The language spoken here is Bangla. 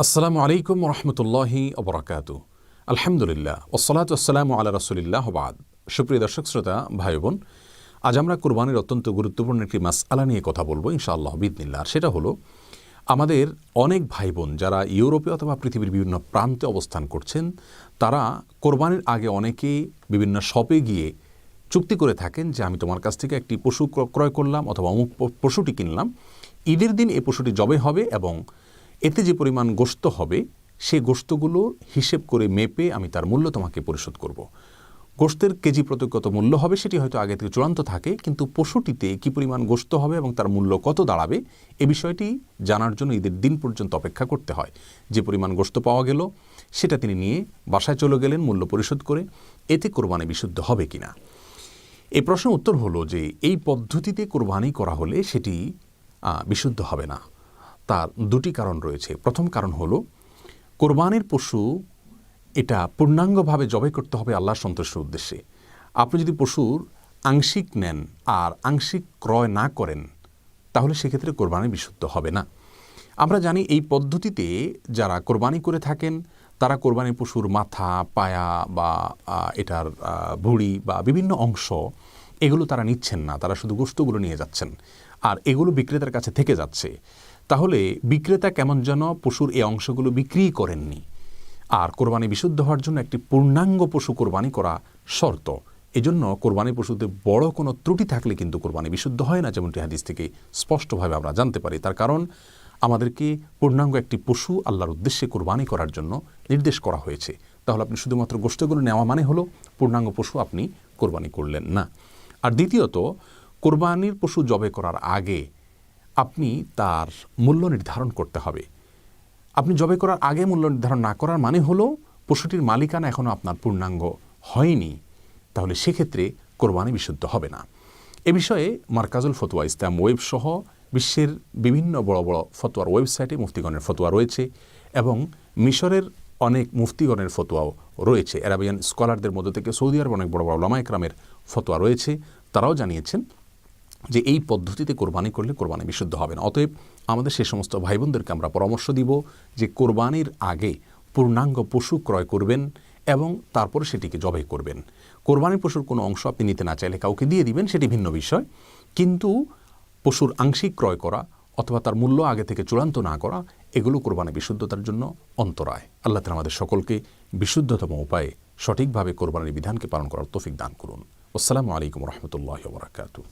আসসালামু আলাইকুম রহমতুল্লাহি ওবরাকাতু। আলহামদুলিল্লাহ ওসসালাতু ওয়াসসালামু আলা রাসূলিল্লাহ বাদ। সুপ্রিয় দর্শক শ্রোতা ভাই বোন, আজ আমরা কুরবানির অত্যন্ত গুরুত্বপূর্ণ একটি মাসআলা নিয়ে কথা বলবো ইনশাআল্লাহ বিইذনিল্লাহ। আর সেটা হলো, আমাদের অনেক ভাই বোন যারা ইউরোপে অথবা পৃথিবীর বিভিন্ন প্রান্তে অবস্থান করছেন, তারা কোরবানির আগে অনেকেই বিভিন্ন শপে গিয়ে চুক্তি করে থাকেন যে আমি তোমার কাছ থেকে একটি পশু ক্রয় করলাম অথবা অমুক পশুটি কিনলাম, ঈদের দিন এই পশুটি জবে হবে এবং এতে যে পরিমাণ গোশত হবে সেই গোশতগুলো হিসেব করে মেপে আমি তার মূল্য তোমাকে পরিশোধ করব। গোশতের কেজি প্রতি কত মূল্য হবে সেটি হয়তো আগে থেকে চূড়ান্ত থাকে, কিন্তু পশুটিতে কী পরিমাণ গোশত হবে এবং তার মূল্য কত দাঁড়াবে এ বিষয়টি জানার জন্য ঈদের দিন পর্যন্ত অপেক্ষা করতে হয়। যে পরিমাণ গোশত পাওয়া গেল সেটা তিনি নিয়ে বাসায় চলে গেলেন মূল্য পরিশোধ করে। এতে কোরবানি বিশুদ্ধ হবে কিনা, এই প্রশ্নের উত্তর হলো যে এই পদ্ধতিতে কোরবানি করা হলে সেটি বিশুদ্ধ হবে না। তার দুটি কারণ রয়েছে। প্রথম কারণ হলো, কোরবানির পশু এটা পূর্ণাঙ্গভাবে জবাই করতে হবে আল্লাহর সন্তুষ্টির উদ্দেশ্যে। আপনি যদি পশুর আংশিক নেন আর আংশিক ক্রয় না করেন, তাহলে সেক্ষেত্রে কোরবানি বিশুদ্ধ হবে না। আমরা জানি এই পদ্ধতিতে যারা কোরবানি করে থাকেন তারা কোরবানির পশুর মাথা, পায়া বা এটার ভুঁড়ি বা বিভিন্ন অংশ এগুলো তারা নিচ্ছেন না, তারা শুধু গোশতগুলো নিয়ে যাচ্ছেন আর এগুলো বিক্রেতার কাছে থেকে যাচ্ছে। তাহলে বিক্রেতা কেমন যেন পশুর এই অংশগুলো বিক্রি করেননি। আর কোরবানি বিশুদ্ধ হওয়ার জন্য একটি পূর্ণাঙ্গ পশু কোরবানি করা শর্ত। এজন্য কোরবানি পশুতে বড় কোনো ত্রুটি থাকলে কিন্তু কোরবানি বিশুদ্ধ হয় না, যেমনটি হাদিস থেকে স্পষ্টভাবে আমরা জানতে পারি। তার কারণ আমাদেরকে পূর্ণাঙ্গ একটি পশু আল্লাহর উদ্দেশ্যে কোরবানি করার জন্য নির্দেশ করা হয়েছে। তাহলে আপনি শুধুমাত্র গোশতগুলো নেওয়া মানে হলো পূর্ণাঙ্গ পশু আপনি কোরবানি করলেন না। আর দ্বিতীয়ত, কোরবানির পশু জবে করার আগে আপনি তার মূল্য নির্ধারণ করতে হবে। আপনি জবে করার আগে মূল্য নির্ধারণ না করার মানে হলো পশুটির মালিকানা এখনও আপনার পূর্ণাঙ্গ হয়নি, তাহলে সেক্ষেত্রে কোরবানি বিশুদ্ধ হবে না। এ বিষয়ে মারকাজুল ফতোয়া ইসলাম ওয়েব সহ বিশ্বের বিভিন্ন বড় বড় ফতোয়ার ওয়েবসাইটে মুফতিগণের ফতোয়া রয়েছে এবং মিশরের অনেক মুফতিগণের ফতোয়াও রয়েছে। আরাবিয়ান স্কলারদের মধ্যে থেকে সৌদি আরব অনেক বড় বড় উলামা ইকরামের ফতোয়া রয়েছে, তারাও জানিয়েছেন যে এই পদ্ধতিতে কোরবানি করলে কোরবানি বিশুদ্ধ হবে না। অতএব আমাদের সে সমস্ত ভাই বোনদেরকে আমরা পরামর্শ দিব যে কোরবানির আগে পূর্ণাঙ্গ পশু ক্রয় করবেন এবং তারপরে সেটিকে জবাই করবেন। কোরবানির পশুর কোনো অংশ আপনি নিতে না চাইলে কাউকে দিয়ে দিবেন, সেটি ভিন্ন বিষয়, কিন্তু পশুর আংশিক ক্রয় করা অথবা তার মূল্য আগে থেকে চূড়ান্ত না করা এগুলো কোরবানি বিশুদ্ধতার জন্য অন্তরায়। আল্লাহ তাআলা আমাদের সকলকে বিশুদ্ধতম উপায়ে সঠিকভাবে কোরবানির বিধানকে পালন করার তৌফিক দান করুন। আসসালামু আলাইকুম রহমতুল্লাহি ওয়া বারাকাতুহু।